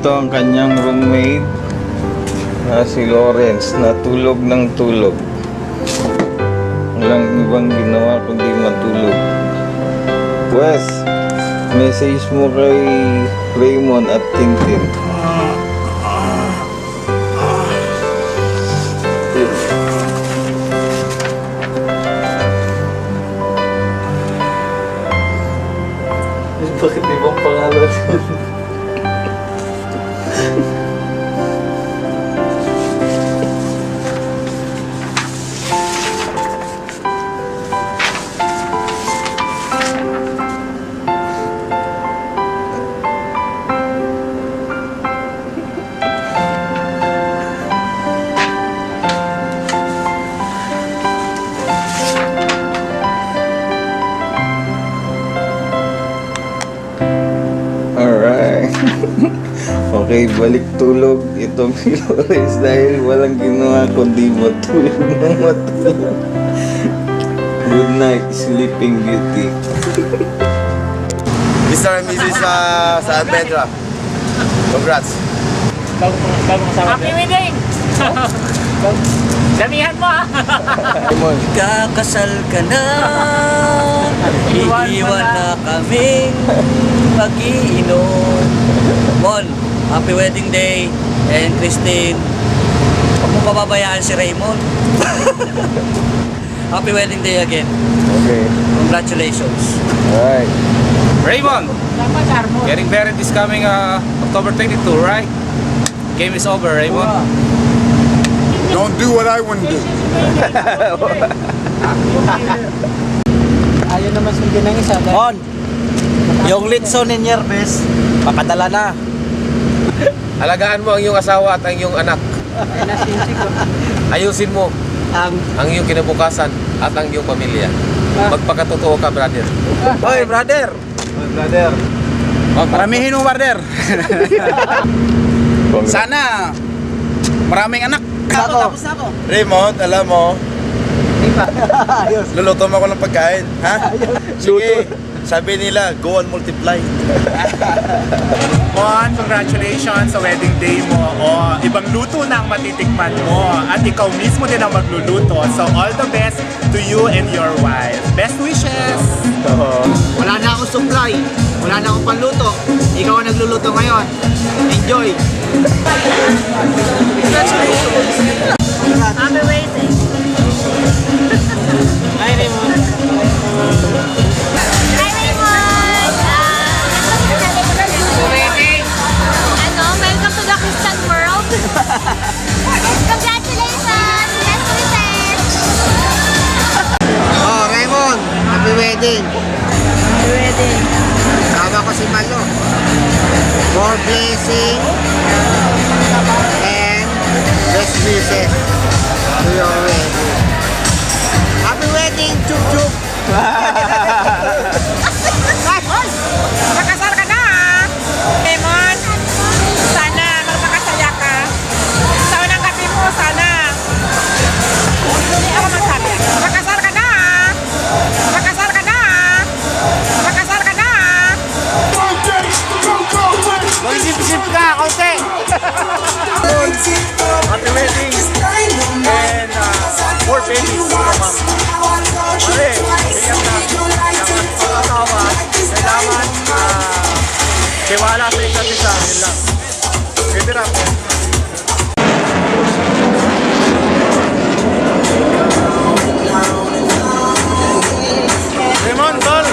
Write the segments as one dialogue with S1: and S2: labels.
S1: Ito ang kanyang roommate na si Lawrence, na tulog ng tulog. Walang ibang ginawa kundi matulog. Wes, message mo kay Raymond at Tintin.
S2: Bakit ibang pangalan?
S1: Okay, balik tulog itong si Lawrence dahil walang ginawa kundi matulog ng matulog. Good night, Sleeping Beauty.
S3: Mr. and Mrs. sa Pedra. Congrats.
S4: Happy wedding! Damihan mo ah!
S5: Kakasal ka na, iiwan na kaming mag-iinom. Mon, happy wedding day. And Christine, huwag mo pababayaan si Raymond. Happy wedding day again.
S1: Okay.
S5: Congratulations.
S1: Alright.
S6: Raymond, getting married this coming October 22, right? Game is over, Raymond.
S3: Don't do what I wouldn't do.
S2: Ayaw naman sundin ng isa.
S5: Mon, yung litson ni Nierbes, papadala na.
S6: Alagaan mo ang iyong asawa at ang iyong anak. Ayusin mo ang iyong kinabukasan at ang iyong pamilya. Magpakatotoo ka, brother.
S5: Hoy, brother!
S1: My brother.
S5: Maramihin mo, brother. Sana maraming anak.
S2: Tapos na ako.
S3: Raymond, alam mo, luluto mo ako ng pagkain. Ha? Sige. Sabi nila, go and multiply.
S7: Mon, congratulations sa wedding day mo. O, ibang luto na ang matitikman mo. At ikaw mismo din ang magluluto. So, all the best to you and your wife. Best wishes!
S2: Wala na akong supply. Wala na akong panluto. Ikaw ang nagluluto ngayon. Enjoy! Congratulations!
S4: Happy wedding!
S2: Hi, Raymond.
S4: Hi Raymond! Welcome to the Christian world! Congratulations! Best wishes!
S2: Oh, Raymond. Happy wedding.
S4: Happy wedding!
S2: Tama ko si Malo. More blessing and best wishes to your wedding. Happy wedding, Chup Chup!
S8: Magkasal ka na! Raymond, sana magpakasaya ka. Sa unang gabi mo, sana. Hindi ako magsabi. Magkasal ka na! Magkasal ka na! Magkasal ka na!
S2: Mag-isip-isip ka, konti!
S6: Happy wedding and more babies for mom. Pare, bigyan na ang asawa. Kailangan tiwala sa isa't isa. Yun lang. Pwede rap. Raymond, tol!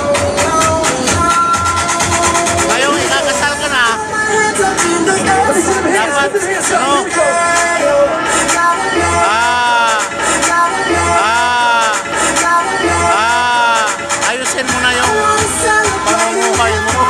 S2: Ngayong ikakasal ka na, dapat, ayusin mo na yung pamumuhay mo.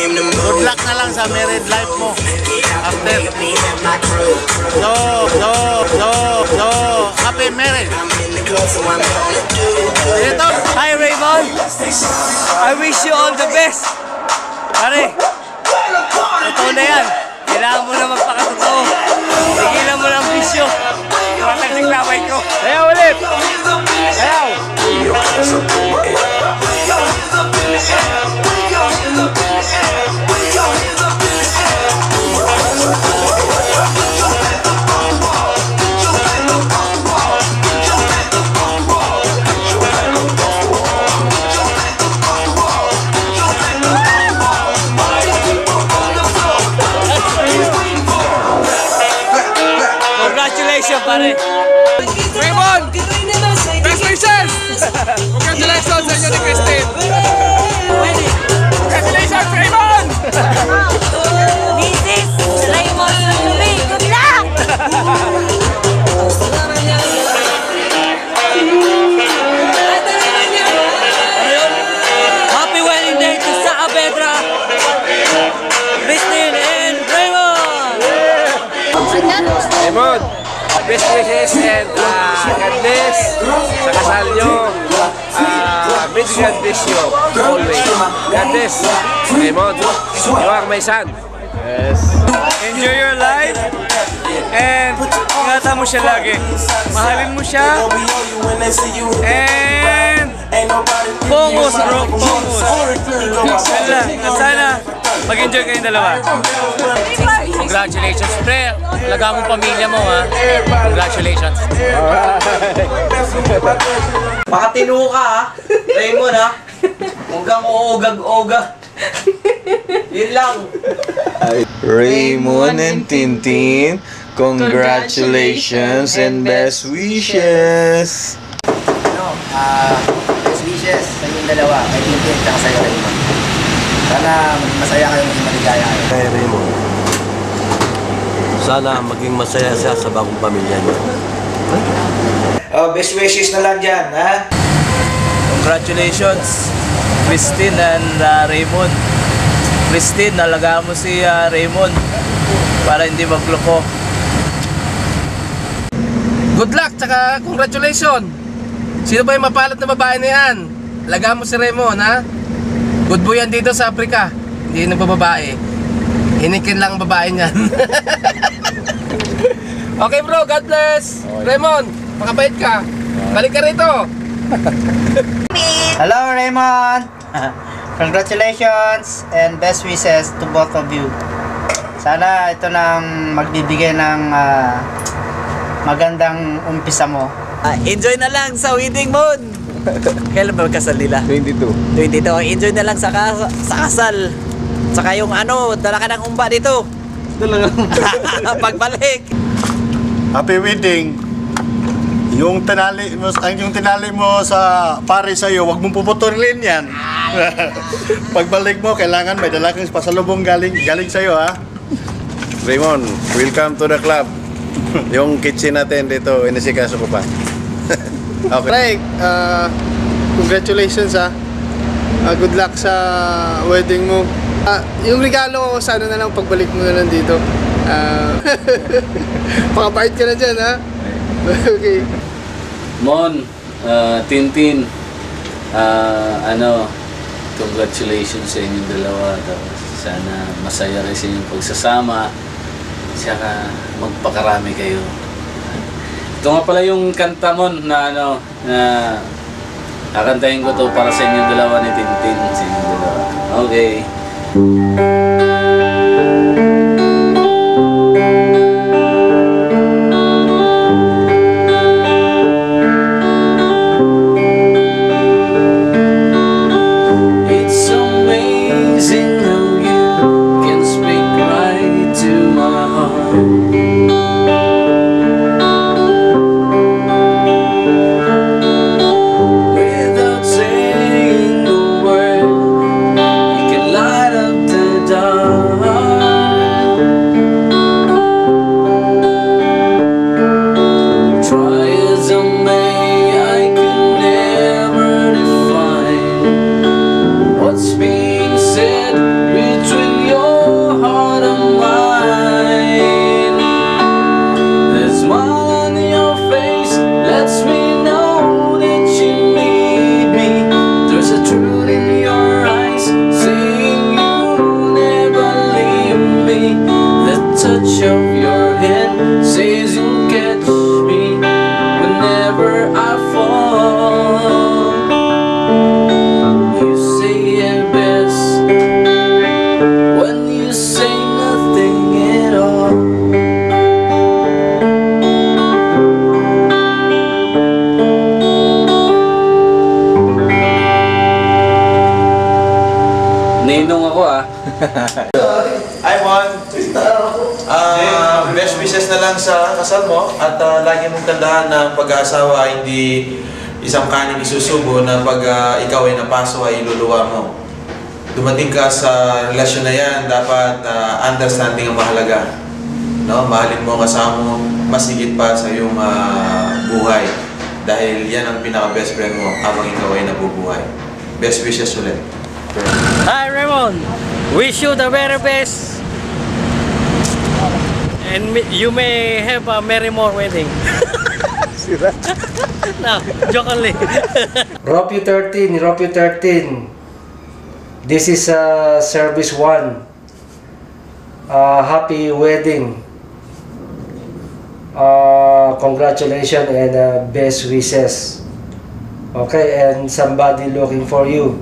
S2: Good luck na lang sa married life mo. After. Happy marriage. Ito.
S5: Hi Raymond! I wish you all the best! Pare, totoo na yan. Kailangan mo na magpakatotoo. Tigilan mo ng bisyo.
S6: Matagsik laway ko. Ayaw ulit! Ayaw!
S5: Congratulations, pare!
S6: Raymond! Best wishes! Congratulations sa inyo ni Christine! Congratulations, Raymond!
S4: Mrs. Raymond Lubi, good luck!
S5: Happy wedding day to Saavedra, Christine and Raymond!
S6: Raymond! Best wishes and God bless sa kasal nyo. May God bless you always. God bless. Raymond, you are my son. Yes.
S5: Enjoy your life and ingatan mo siya lagi. Mahalin mo siya and focus bro, focus. Sana mag-enjoy kayong dalawa.
S6: Congratulations, pre. Alaga mo pamilya mo, ha. Congratulations.
S5: Pakatino ka ha, Raymond ha. Huwag kang oogag-oga. Yun lang.
S1: Raymond and Tintin, congratulations and best wishes!
S9: Best wishes sa inyong dalawa, kay Tintin at sa'yo, Raymond. Sana maging masaya kayo, maging maligaya kayo.
S10: Kay Raymond, sana maging masaya siya sa bagong pamilya niya.
S9: Best wishes na lang dyan, ha?
S5: Congratulations, Christine and Raymond. Christine, nalagaan mo si Raymond para hindi magloko.
S6: Good luck, tsaka congratulations. Sino ba yung mapalad na babae na yan? Alagaan mo si Raymond, ha? Good boy yan dito sa Africa. Hindi nagbababae. Hinikin lang ang babae niyan. Okay bro, God bless. Raymond, makabait ka. Balik ka rito.
S9: Hello, Raymond! Congratulations and best wishes to both of you. Sana ito nang magbibigay ng magandang umpisa mo.
S5: Enjoy na lang sa wedding moon. Kailan ba kasal nila?
S1: 22.
S5: 22. Enjoy na lang sa kasal. Saka yung dala ka ng umba dito.
S1: Dala nga.
S5: Pagbalik.
S2: Happy wedding. Yung tinali mo sa pare sa'yo, huwag mong puputulin yan. Pagbalik mo, kailangan may dala kang pasalubong galing sa'yo, ha?
S3: Raymond, welcome to the club. Yung kitchen natin dito, inisikaso ko pa. Okay.
S11: Right, congratulations ha. Good luck sa wedding mo. Yung regalo ko, sana na lang pagbalik mo na lang dito. Pakabait ka na dyan ha. Okay.
S12: Mon, Tintin, congratulations sa inyong dalawa. Sana masaya rin sa inyong pagsasama. Saka magpakarami kayo. Ito nga pala yung kanta Mon na kakantahin ko to para sa inyong dalawa ni Tintin. Sa inyong dalawa. Okay. Without saying a word, you can light up the dark.
S3: Mon. Best wishes na lang sa kasal mo at lagi mong tandaan na pag-aasawa ay hindi isang kaning isusubo na pag ikaw ay napaso ay iluluwa mo. Dumating ka sa relasyon na yan, dapat understanding ang mahalaga. No? Mahalin mo ang kasama mo mas higit pa sa iyong buhay. Dahil yan ang pinaka-best friend mo habang ikaw ay nabubuhay. Best wishes ulit.
S5: Hi Raymond! Wish you the very best. And you may have a merry more wedding. No, joke only.
S13: Ropio 13. This is service 1. Happy wedding. Congratulations and best wishes. Okay, and somebody looking for you.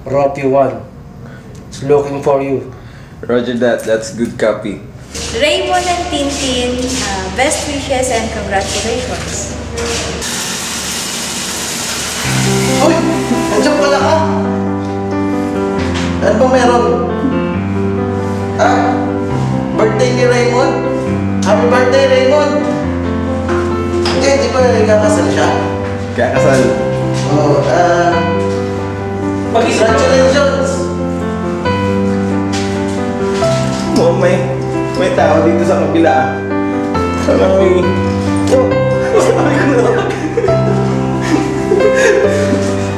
S13: Ropio 1 is looking for you.
S1: Roger that. That's good copy.
S4: Raymond and Tintin, best wishes and congratulations.
S3: Uy! Andiyan pala ka! Ano ba meron? Birthday ni Raymond? Happy birthday, Raymond! Di ba kakasal siya?
S1: Kakasal.
S3: Oo, congratulations!
S1: Oh, may tao dito sa kabila. Sabi ko.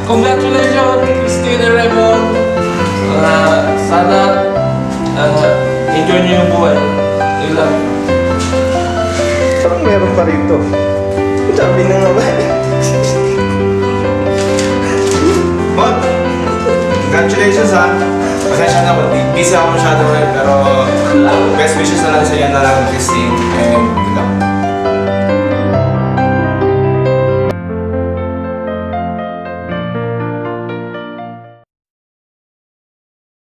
S14: Congratulations, Christine and Raymond. Sana enjoy niyo yung buhay. Yun lang.
S1: Parang meron pa rito. Sabi na nga ba?
S15: Bon, congratulations ha. Pasensya na, busy ako masyado ngayon, pero best wishes na lang sa iyo na lang, Christine. And